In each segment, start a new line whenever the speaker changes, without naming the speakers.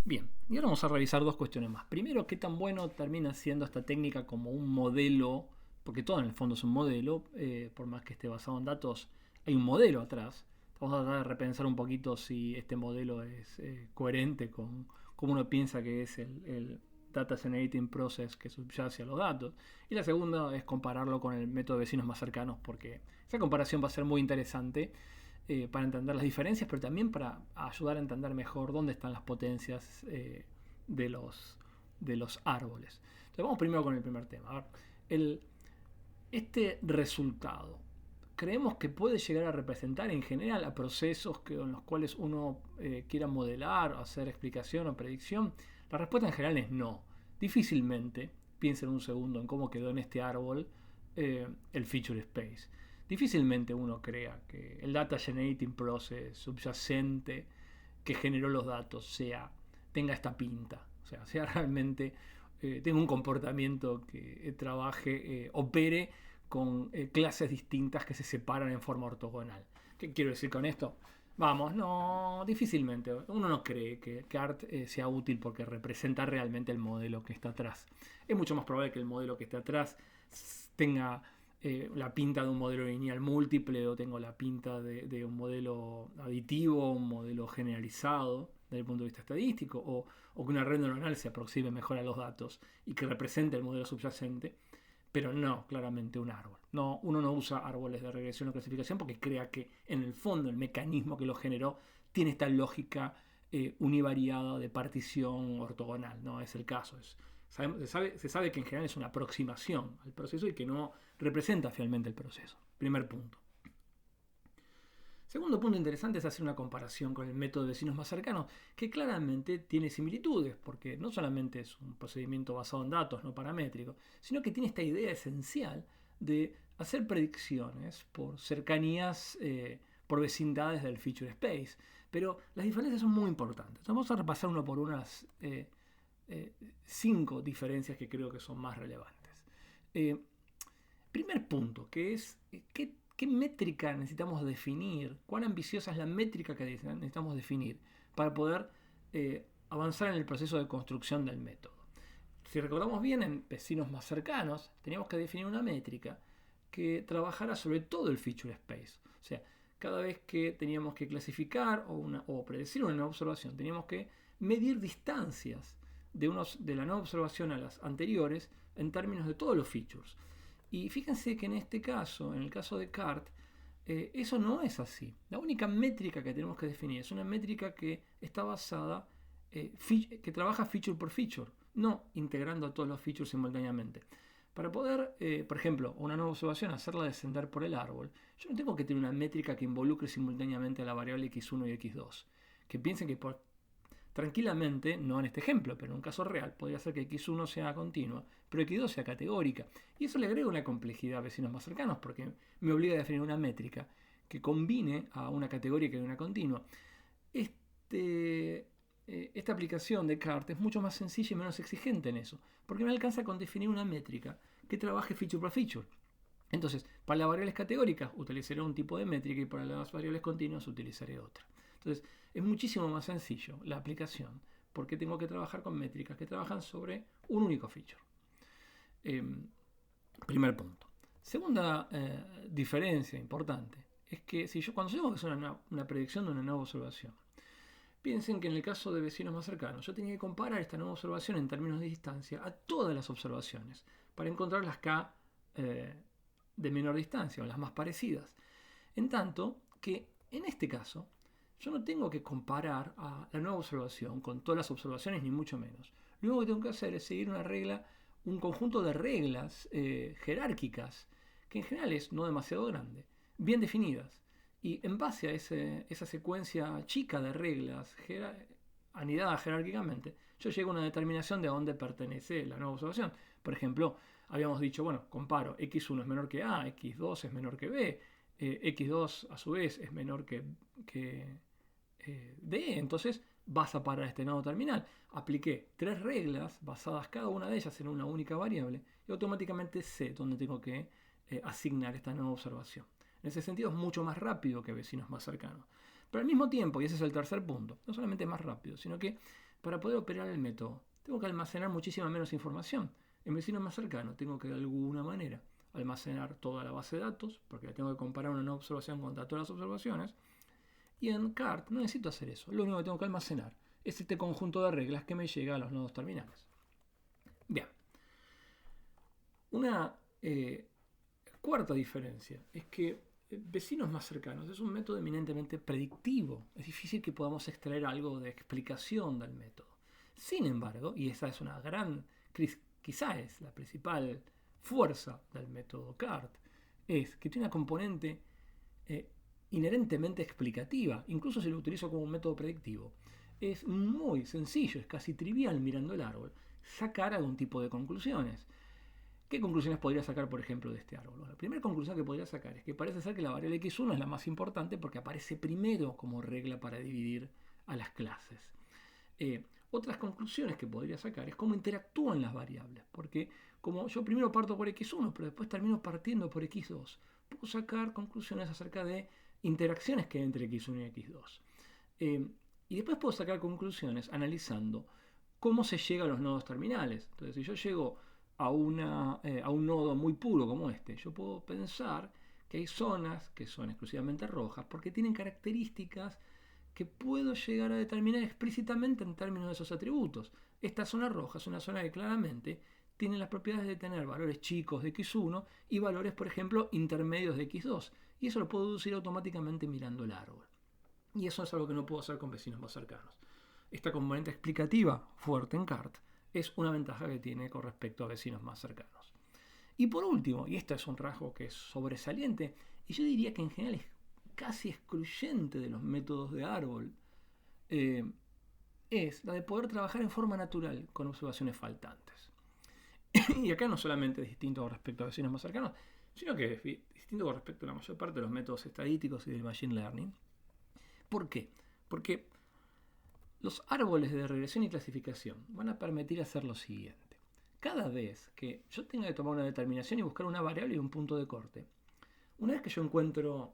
Bien, y ahora vamos a revisar dos cuestiones más. Primero, ¿qué tan bueno termina siendo esta técnica como un modelo? Porque todo en el fondo es un modelo, por más que esté basado en datos, hay un modelo atrás. Vamos a tratar de repensar un poquito si este modelo es coherente con cómo uno piensa que es el Data Generating Process que subyace a los datos. Y la segunda es compararlo con el método de vecinos más cercanos, porque esa comparación va a ser muy interesante para entender las diferencias, pero también para ayudar a entender mejor dónde están las potencias de, los, de los árboles. Entonces vamos primero con el primer tema. A ver, este resultado, ¿creemos que puede llegar a representar en general a procesos en los cuales uno quiera modelar, hacer explicación o predicción? La respuesta en general es no. Difícilmente, piensen un segundo en cómo quedó en este árbol el feature space. Difícilmente uno crea que el data generating process subyacente que generó los datos tenga esta pinta, o sea realmente tenga un comportamiento que trabaje, opere con clases distintas que se separan en forma ortogonal. ¿Qué quiero decir con esto? Vamos, no, difícilmente. Uno no cree que ART sea útil porque representa realmente el modelo que está atrás. Es mucho más probable que el modelo que está atrás tenga la pinta de un modelo lineal múltiple o tengo la pinta de un modelo aditivo, un modelo generalizado desde el punto de vista estadístico, o que una red neuronal se aproxime mejor a los datos y que represente el modelo subyacente, pero no claramente un árbol. No, uno no usa árboles de regresión o clasificación porque crea que en el fondo el mecanismo que lo generó tiene esta lógica univariada de partición ortogonal. No es el caso. Se sabe que en general es una aproximación al proceso y que no representa fielmente el proceso. Primer punto. Segundo punto interesante es hacer una comparación con el método de vecinos más cercanos, que claramente tiene similitudes, porque no solamente es un procedimiento basado en datos no paramétricos, sino que tiene esta idea esencial de hacer predicciones por cercanías, por vecindades del feature space. Pero las diferencias son muy importantes. Entonces vamos a repasar uno por unas 5 diferencias que creo que son más relevantes. Primer punto, que es ¿qué métrica necesitamos definir? ¿Cuán ambiciosa es la métrica que necesitamos definir para poder avanzar en el proceso de construcción del método? Si recordamos bien, en vecinos más cercanos, teníamos que definir una métrica que trabajara sobre todo el feature space. O sea, cada vez que teníamos que clasificar o predecir una nueva observación, teníamos que medir distancias de la nueva observación a las anteriores en términos de todos los features. Y fíjense que en este caso, en el caso de CART, eso no es así. La única métrica que tenemos que definir es una métrica que está basada, que trabaja feature por feature, no integrando a todos los features simultáneamente. Para poder, por ejemplo, una nueva observación, hacerla descender por el árbol, yo no tengo que tener una métrica que involucre simultáneamente a la variable x1 y x2. Que piensen que tranquilamente, no en este ejemplo, pero en un caso real, podría ser que x1 sea continua, pero x2 sea categórica. Y eso le agrega una complejidad a vecinos más cercanos, porque me obliga a definir una métrica que combine a una categórica y una continua. Esta aplicación de CART es mucho más sencilla y menos exigente en eso, porque me alcanza con definir una métrica que trabaje feature por feature. Entonces, para las variables categóricas utilizaré un tipo de métrica y para las variables continuas utilizaré otra. Entonces, es muchísimo más sencillo la aplicación porque tengo que trabajar con métricas que trabajan sobre un único feature. Primer punto. Segunda diferencia importante es que cuando tengo que hacer una predicción de una nueva observación, piensen que en el caso de vecinos más cercanos, yo tenía que comparar esta nueva observación en términos de distancia a todas las observaciones para encontrar las K de menor distancia o las más parecidas. En tanto que en este caso, yo no tengo que comparar a la nueva observación con todas las observaciones, ni mucho menos. Lo único que tengo que hacer es seguir un conjunto de reglas jerárquicas, que en general es no demasiado grande, bien definidas. Y en base a esa secuencia chica de reglas anidadas jerárquicamente, yo llego a una determinación de a dónde pertenece la nueva observación. Por ejemplo, habíamos dicho, bueno, comparo, x1 es menor que a, x2 es menor que b, x2 a su vez es menor que D, entonces vas a parar este nodo terminal. Apliqué 3 reglas basadas cada una de ellas en una única variable y automáticamente sé dónde tengo que asignar esta nueva observación. En ese sentido es mucho más rápido que vecinos más cercanos. Pero al mismo tiempo, y ese es el tercer punto, no solamente es más rápido, sino que para poder operar el método, tengo que almacenar muchísima menos información. En vecino más cercano tengo que de alguna manera almacenar toda la base de datos, porque tengo que comparar una nueva observación contra todas las observaciones. Y en CART no necesito hacer eso. Lo único que tengo que almacenar es este conjunto de reglas que me llega a los nodos terminales. Bien. Una cuarta diferencia es que vecinos más cercanos es un método eminentemente predictivo. Es difícil que podamos extraer algo de explicación del método. Sin embargo, y esa es una gran, quizá es la principal fuerza del método CART, es que tiene una componente inherentemente explicativa, incluso si lo utilizo como un método predictivo. Es muy sencillo, es casi trivial mirando el árbol, sacar algún tipo de conclusiones. ¿Qué conclusiones podría sacar, por ejemplo, de este árbol? La primera conclusión que podría sacar es que parece ser que la variable x1 es la más importante porque aparece primero como regla para dividir a las clases. Otras conclusiones que podría sacar es cómo interactúan las variables, porque como yo primero parto por x1, pero después termino partiendo por x2, puedo sacar conclusiones acerca de interacciones que hay entre x1 y x2. Y después puedo sacar conclusiones analizando cómo se llega a los nodos terminales. Entonces, si yo llego a un nodo muy puro como este, yo puedo pensar que hay zonas que son exclusivamente rojas porque tienen características que puedo llegar a determinar explícitamente en términos de esos atributos. Esta zona roja es una zona que claramente tiene las propiedades de tener valores chicos de x1 y valores, por ejemplo, intermedios de x2. Y eso lo puedo deducir automáticamente mirando el árbol. Y eso es algo que no puedo hacer con vecinos más cercanos. Esta componente explicativa fuerte en CART es una ventaja que tiene con respecto a vecinos más cercanos. Y por último, y esto es un rasgo que es sobresaliente, y yo diría que en general es casi excluyente de los métodos de árbol, es la de poder trabajar en forma natural con observaciones faltantes. Y acá no solamente es distinto con respecto a vecinos más cercanos, sino que es distinto con respecto a la mayor parte de los métodos estadísticos y del machine learning. ¿Por qué? Porque los árboles de regresión y clasificación van a permitir hacer lo siguiente. Cada vez que yo tenga que tomar una determinación y buscar una variable y un punto de corte, una vez que yo encuentro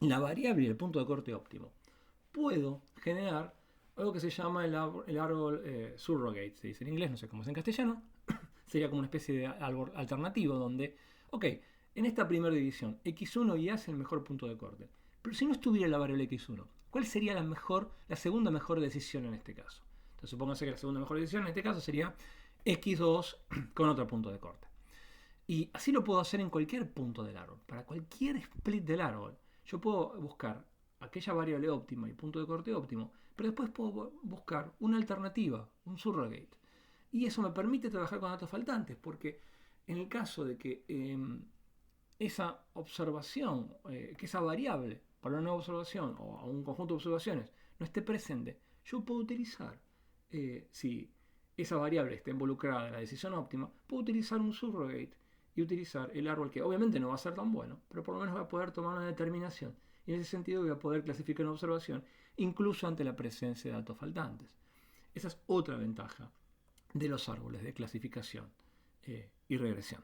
la variable y el punto de corte óptimo, puedo generar algo que se llama el árbol surrogate, se dice en inglés, no sé cómo es en castellano. Sería como una especie de árbol alternativo donde, ok, en esta primera división, x1 y a es el mejor punto de corte. Pero si no estuviera la variable x1, ¿cuál sería la segunda mejor decisión en este caso? Entonces supóngase que la segunda mejor decisión en este caso sería x2 con otro punto de corte. Y así lo puedo hacer en cualquier punto del árbol. Para cualquier split del árbol, yo puedo buscar aquella variable óptima y punto de corte óptimo, pero después puedo buscar una alternativa, un surrogate. Y eso me permite trabajar con datos faltantes, porque en el caso de que esa observación, que esa variable para una nueva observación o a un conjunto de observaciones no esté presente, yo puedo utilizar, si esa variable está involucrada en la decisión óptima, puedo utilizar un surrogate y utilizar el árbol que obviamente no va a ser tan bueno, pero por lo menos va a poder tomar una determinación. Y en ese sentido voy a poder clasificar una observación incluso ante la presencia de datos faltantes. Esa es otra ventaja de los árboles de clasificación y regresión.